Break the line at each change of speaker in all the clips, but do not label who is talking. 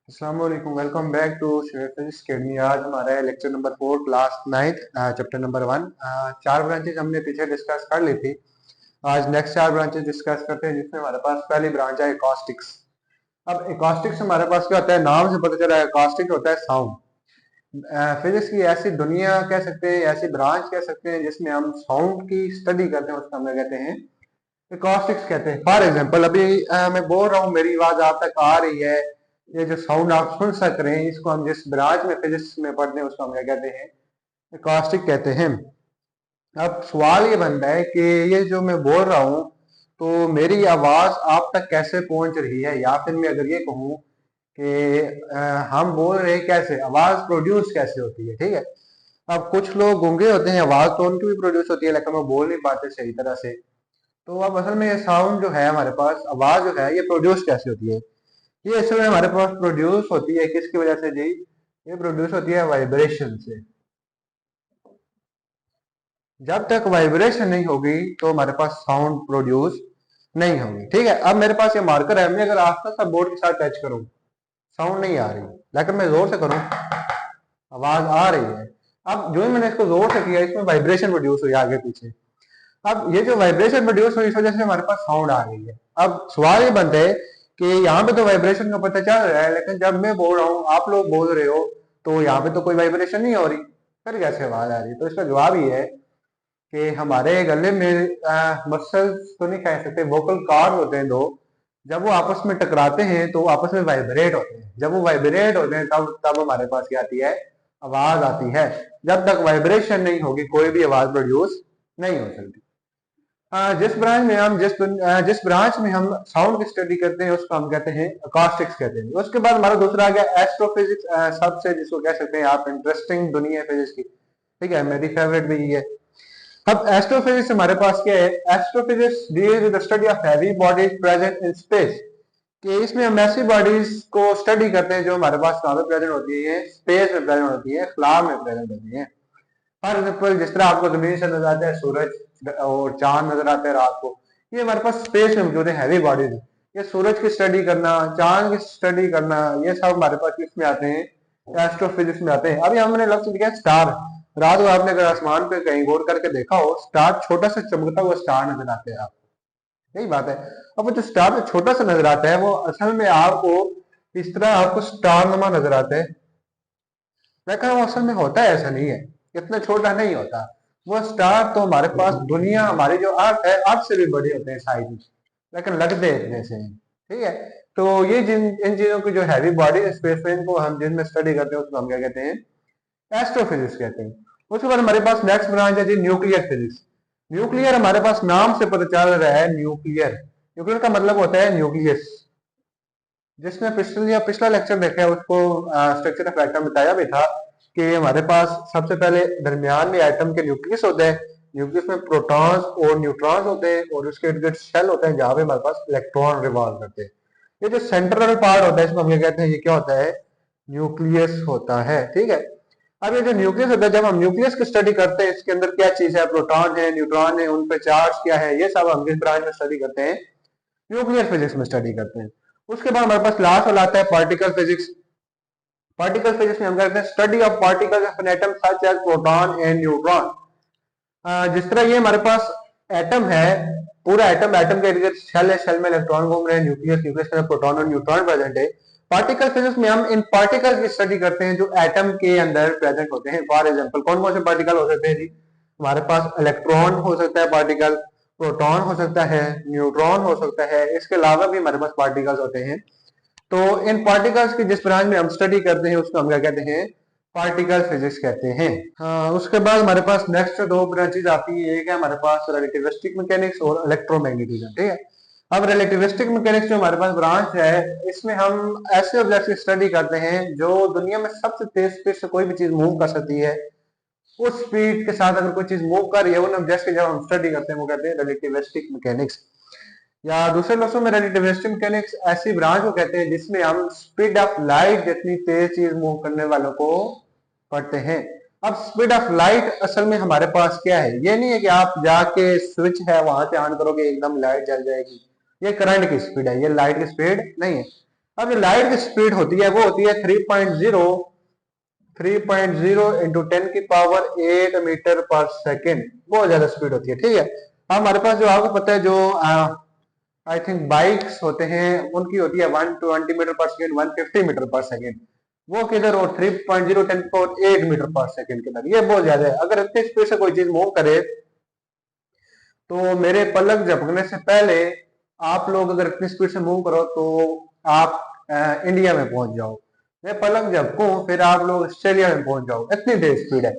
अस्सलाम वालेकुम, welcome back to Physics Academy. आज हमारा है lecture number 4, class 9, chapter number 1। चार ब्रांचेज हमने पीछे डिस्कस कर ली थी। आज नेक्स्ट चार ब्रांचेज डिस्कस करते हैं, जिसमें हमारे पास पहली ब्रांच है एकॉस्टिक्स। अब एकॉस्टिक्स हमारे पास क्या होता है, नाम से पता चला है एकॉस्टिक होता है साउंड। फिजिक्स की ऐसी दुनिया कह सकते हैं, ऐसी ब्रांच कह सकते हैं जिसमें हम साउंड की स्टडी करते हैं, उसको हम कहते हैं एकॉस्टिक्स कहते हैं। फॉर एग्जाम्पल अभी मैं बोल रहा हूँ, मेरी आवाज आप तक आ रही है, ये जो साउंड आप सुन सक रहे हैं, इसको हम जिस ब्रांच में फिजिक्स में पढ़ते हैं उसको हम क्या कहते हैं, एकॉस्टिक कहते हैं। अब सवाल ये बनता है कि ये जो मैं बोल रहा हूँ, तो मेरी आवाज आप तक कैसे पहुंच रही है, या फिर मैं अगर ये कहूँ कि हम बोल रहे हैं कैसे, आवाज प्रोड्यूस कैसे होती है। ठीक है, अब कुछ लोग गूंगे होते हैं, आवाज तो उनकी भी प्रोड्यूस होती है लेकिन वो बोल नहीं पाते सही तरह से। तो अब असल में ये साउंड जो है, हमारे पास आवाज जो है, ये प्रोड्यूस कैसे होती है। ये असल में हमारे पास प्रोड्यूस होती है किसकी वजह से जी, ये प्रोड्यूस होती है वाइब्रेशन से। जब तक वाइब्रेशन नहीं होगी तो हमारे पास साउंड प्रोड्यूस नहीं होगी। ठीक है, अब मेरे पास ये मार्कर है, मैं अगर आस्ता सा बोर्ड के साथ टच करूं, साउंड नहीं आ रही, लेकिन मैं जोर से करूं, आवाज आ रही है। अब जो ही मैंने इसको जोर से किया, इसमें वाइब्रेशन प्रोड्यूस हुई आगे पीछे। अब ये जो वाइब्रेशन प्रोड्यूस हुई, इस वजह से हमारे पास साउंड आ रही है। अब सवाल ये बनता है कि यहाँ पे तो वाइब्रेशन का पता चल रहा है, लेकिन जब मैं बोल रहा हूँ, आप लोग बोल रहे हो, तो यहाँ पे तो कोई वाइब्रेशन नहीं हो रही, फिर कैसे आवाज आ रही है। तो इसका जवाब ये है कि हमारे गले में मसल्स तो नहीं कह सकते, वोकल कॉर्ड होते हैं दो, जब वो आपस में टकराते हैं तो वो आपस में वाइब्रेट होते हैं। जब वो वाइब्रेट होते हैं तब तब हमारे पास क्या आती है, आवाज आती है। जब तक वाइब्रेशन नहीं होगी कोई भी आवाज प्रोड्यूस नहीं हो सकती। जिस ब्रांच में हम साउंड की स्टडी करते हैं उसको हम कहते हैं अकॉस्टिक्स कहते हैं। उसके बाद हमारा दूसरा आ गया एस्ट्रोफिजिक्स, सबसे जिसको कह सकते हैं आप इंटरेस्टिंग दुनिया है फिजिक्स की। ठीक है, मेरी फेवरेट भी ये है। अब एस्ट्रोफिजिक्स हमारे पास क्या है, astrophysics deals with the study of heavy bodies present in space. कि इसमें हम ऐसी बॉडीज को स्टडी करते हैं जो हमारे पास कहाँ पे प्रेजेंट होती है, स्पेस में प्रेजेंट होती है, खला में प्रेजेंट होती है। फॉर एग्जाम्पल जिस तरह आपको जमीन से नजर आता है सूरज और चांद नजर आता है रात को, ये हमारे पास स्पेस में मौजूद है, हैवी बॉडीज। ये सूरज की स्टडी करना, चांद की स्टडी करना, ये सब हमारे पास किस में आते हैं, एस्ट्रोफिजिक्स में आते हैं। अभी हमने लक्ष्य दिया स्टार। रात को आपने अगर आसमान पे कहीं गौर करके देखा हो, स्टार छोटा सा चमकता हुआ स्टार नजर आता है आपको, यही बात है। अब वो जो स्टार जो छोटा सा नजर आता है, वो असल में आपको इस तरह आपको स्टार नुमा नजर आता है, लेकिन वो असल में होता है ऐसा नहीं है, इतना छोटा नहीं होता। वो स्टार तो हमारे पास दुनिया, हमारी जो अर्थ है, अर्थ से भी बड़े होते हैं साइज में, लेकिन लगते इतने से हैं। ठीक है, तो ये जिन इन चीजों की जो हैवी बॉडी स्पेस में, इनको हम जिनमें स्टडी करते हैं उसको हम क्या कहते हैं, एस्ट्रोफिजिक्स कहते हैं। उसके बाद हमारे पास नेक्स्ट ब्रांच है जी न्यूक्लियर फिजिक्स। न्यूक्लियर हमारे पास नाम से पता चल रहा है, न्यूक्लियर, न्यूक्लियर का मतलब होता है न्यूक्लियस। जिसने पिछला लेक्चर देखा है उसको स्ट्रक्चर ऑफ एटम बताया भी था कि हमारे पास सबसे पहले दरमियान में एटम के न्यूक्लियस होते हैं, न्यूक्लियस में प्रोटॉन्स और न्यूट्रॉन्स होते हैं, और उसके इर्द गिर्द शेल होते हैं जहां पे हमारे पास इलेक्ट्रॉन रिवॉल्व करते हैं। ये जो सेंट्रल पार्ट होता है इसको हम ये कहते हैं, ये क्या होता है, न्यूक्लियस होता है। ठीक है, अब ये जो न्यूक्लियस होता है, जब हम न्यूक्लियस की स्टडी करते हैं, इसके अंदर क्या चीज है, प्रोटॉन है, न्यूट्रॉन है, उन पे चार्ज क्या है, ये सब हम किस ब्रांच में स्टडी करते हैं, न्यूक्लियर फिजिक्स में स्टडी करते हैं। उसके बाद हमारे पास लास्ट वाला आता है पार्टिकल फिजिक्स। पार्टिकल फिजिक्स में हम करते हैं study of particles of an atom such as proton and neutron. जिस तरह ये हमारे पास एटम है, पूरा एटम, एटम के इर्द शेल है, शेल में इलेक्ट्रॉन घूम रहे हैं, न्यूक्लियस, न्यूक्लियस में प्रोटॉन और न्यूट्रॉन प्रेजेंट है। पार्टिकल फिजिक्स में हम इन पार्टिकल्स की स्टडी करते हैं जो एटम के अंदर प्रेजेंट होते हैं। फॉर एग्जांपल कौन कौन से पार्टिकल हो सकते हैं जी, हमारे पास इलेक्ट्रॉन हो सकता है पार्टिकल, प्रोटॉन हो सकता है, न्यूट्रॉन हो सकता है, इसके अलावा भी हमारे पास पार्टिकल्स होते हैं। तो इन पार्टिकल्स की जिस ब्रांच में हम स्टडी करते हैं उसको हम क्या कहते हैं, पार्टिकल फिजिक्स कहते हैं। हाँ, उसके बाद हमारे पास नेक्स्ट दो ब्रांचेज आती है, एक है हमारे पास रिलेटिविस्टिक मैकेनिक्स और इलेक्ट्रोमैग्नेटिज्म। ठीक है, अब रिलेटिविस्टिक मैकेनिक्स जो हमारे पास ब्रांच है, इसमें हम ऐसे ऑब्जेक्ट्स की स्टडी करते हैं जो दुनिया में सबसे तेज स्पीड से कोई भी चीज मूव कर सकती है, उस स्पीड के साथ अगर कोई चीज मूव कर रही है, उन ऑब्जेक्ट्स की जब हम स्टडी करते हैं वो कहते हैं रिलेटिविस्टिक मैकेनिक्स। या दूसरे लफ्जों में रिलेटिविस्टिक मैकेनिक्स ऐसी ब्रांच को कहते हैं जिसमें हम स्पीड ऑफ लाइट जितनी तेज चीज मूव करने वालों को पढ़ते हैं। अब स्पीड ऑफ लाइट असल में हमारे पास क्या है, ये नहीं है कि आप जाके स्विच है वहां से ऑन करोगे एकदम लाइट जल जाएगी, ये करंट की स्पीड है, ये लाइट की स्पीड नहीं है। अब जो लाइट की स्पीड होती है वो होती है 3.0 इंटू 10⁸ मीटर पर सेकेंड, बहुत ज्यादा स्पीड होती है। ठीक है, अब हमारे पास जो आपको पता है जो आई थिंक बाइक्स होते हैं उनकी होती है 120 मीटर पर सेकेंड, 150 मीटर पर सेकेंड, वो किधर, और 3.0 10⁸ मीटर पर सेकेंड किधर, ये बहुत ज्यादा है। अगर इतनी स्पीड से कोई चीज मूव करे तो मेरे पलक झपकने से पहले आप लोग अगर इतनी स्पीड से मूव करो तो आप इंडिया में पहुंच जाओ। मैं पलक झपकूं फिर आप लोग ऑस्ट्रेलिया में पहुंच जाओ, इतनी तेज स्पीड है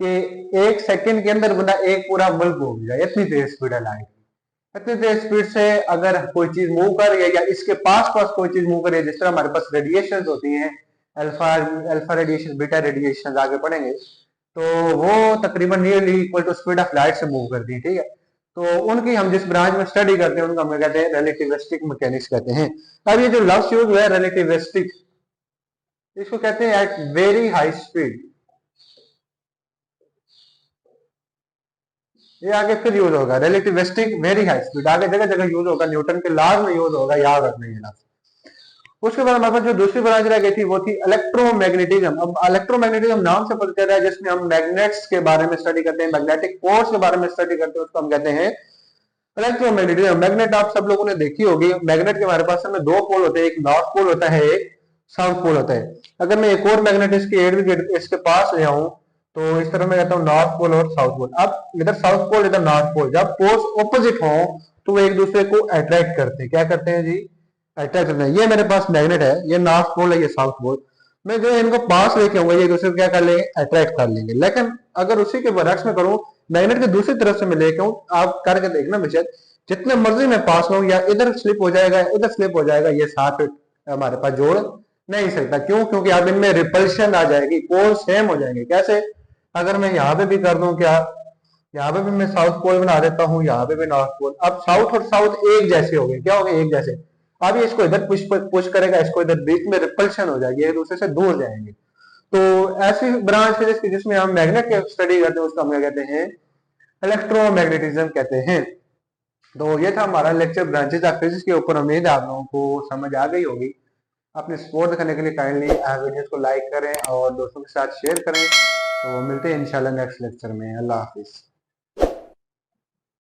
कि एक सेकंड के अंदर बंदा एक पूरा मुल्क घूम जाए, इतनी तेज स्पीड है लाइट की। इतनी तेज स्पीड से अगर कोई चीज मूव कर रही है या इसके पास पास कोई चीज मूव कर रही है, जिस तरह हमारे पास रेडिएशन होती है, alpha alpha radiation, beta radiation आगे पढ़ेंगे, तो वो तकरीबन nearly equal to speed of light से मूव करती है। ठीक है, तो उनकी हम जिस ब्रांच में स्टडी करते हैं उनका हम कहते हैं रिलेटिविस्टिक मैकेनिक्स कहते हैं। अब ये जो लफ्ज यूज है रिलेटिविस्टिक, इसको कहते हैं एट वेरी हाई स्पीड, ये आगे फिर यूज होगा रिलेटिविस्टिक वेरी हाई स्पीड, आगे जगह जगह यूज होगा, न्यूटन के लॉज में यूज होगा, याद रखना ये लफ्ज। उसके बाद हमारे पास जो दूसरी ब्रांच रह गई थी वो थी इलेक्ट्रोमैग्नेटिज्म। अब इलेक्ट्रोमैग्नेटिज्म नाम से पता चल रहा है जिसमें हम मैग्नेट्स के बारे में स्टडी करते हैं, मैग्नेटिक फोर्स के बारे में स्टडी करते हैं, उसको हम कहते हैं इलेक्ट्रोमैग्नेटिज्म। मैग्नेट आप सब लोगों ने देखी होगी, मैग्नेट के हमारे पास में दो पोल होते हैं, एक नॉर्थ पोल होता है, एक साउथ पोल होता है। अगर मैं एक और मैग्नेट इसके इर्द गिर्द इसके पास ले आऊं तो इस तरह मैं कहता हूँ नॉर्थ पोल और साउथ पोल। अब इधर साउथ पोल इधर नॉर्थ पोल, जब पोल्स ऑपोजिट हो तो वो एक दूसरे को अट्रैक्ट करते हैं, क्या करते हैं जी, अट्रैक्ट करते हैं। ये मेरे पास मैग्नेट है, ये नॉर्थ पोल है, ये साउथ पोल, मैं जो है इनको पास लेके आऊंगा, ये एक दूसरे को क्या कर लेंगे, अट्रैक्ट कर लेंगे। लेकिन अगर उसी के बरक्स में करूं, मैग्नेट के दूसरी तरफ से मैं लेके आऊं, आप करके देखना बेशक, जितने मर्जी में पास लाऊं या इधर स्लिप हो जाएगा इधर स्लिप हो जाएगा, ये साथ हमारे पास जोड़ नहीं सकता। क्यों? क्योंकि अब इनमें रिपल्शन आ जाएगी, पोल सेम हो जाएंगे। कैसे? अगर मैं यहाँ पे भी कर दूं, क्या यहाँ पे भी मैं साउथ पोल बना देता हूँ, यहाँ पे भी नॉर्थ पोल, अब साउथ और साउथ एक जैसे हो गए, क्या हो गए, एक जैसे। अब ये इसको इधर पुश पुश करेगा, इसको इधर, बीच में रिपल्शन हो जाएगी, एक दूसरे से दूर जाएंगे। तो ऐसी ब्रांच फिजिक्स की जिसमें हम मैग्नेट की स्टडी करते हैं उसको हम क्या कहते हैं, इलेक्ट्रोमैग्नेटिज्म कहते हैं। तो ये था हमारा लेक्चर ब्रांचेज ऑफ फिजिक्स के ऊपर। उम्मीद है आप लोगों को समझ आ गई होगी। अपनी सपोर्ट दिखाने के लिए काइंडली वीडियोस को लाइक करें और दोस्तों के साथ शेयर करें। तो मिलते हैं इंशाल्लाह नेक्स्ट लेक्चर में। अल्लाह हाफिज।